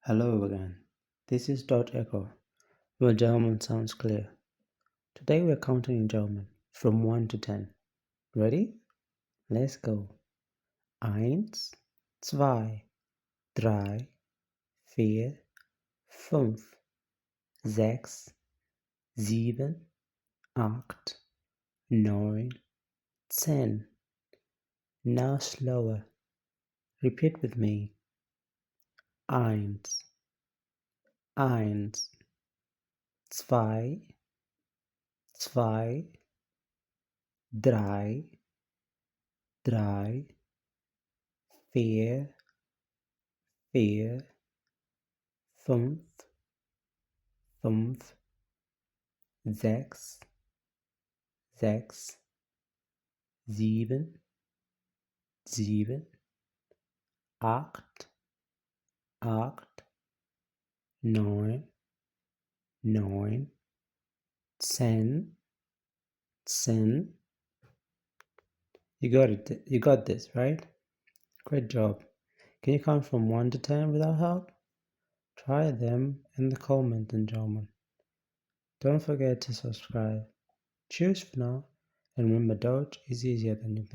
Hello again. This is Dot Echo, where German sounds clear. Today we're counting in German from 1 to 10. Ready? Let's go. 1, 2, 3, 4, 5, 6, 7, 8, 9, 10. Now slower. Repeat with me. 1, 1, 2, 2, 3, 3, 4, 4, 5, 5, 6, 6, 7, 7, 8, 8, 9, 9, 10, 10. You got it. You got this, right? Great job. Can you count from 1 to 10 without help? Try them in the comment in German. Don't forget to subscribe. Cheers for now, and remember Deutsch is easier than you think.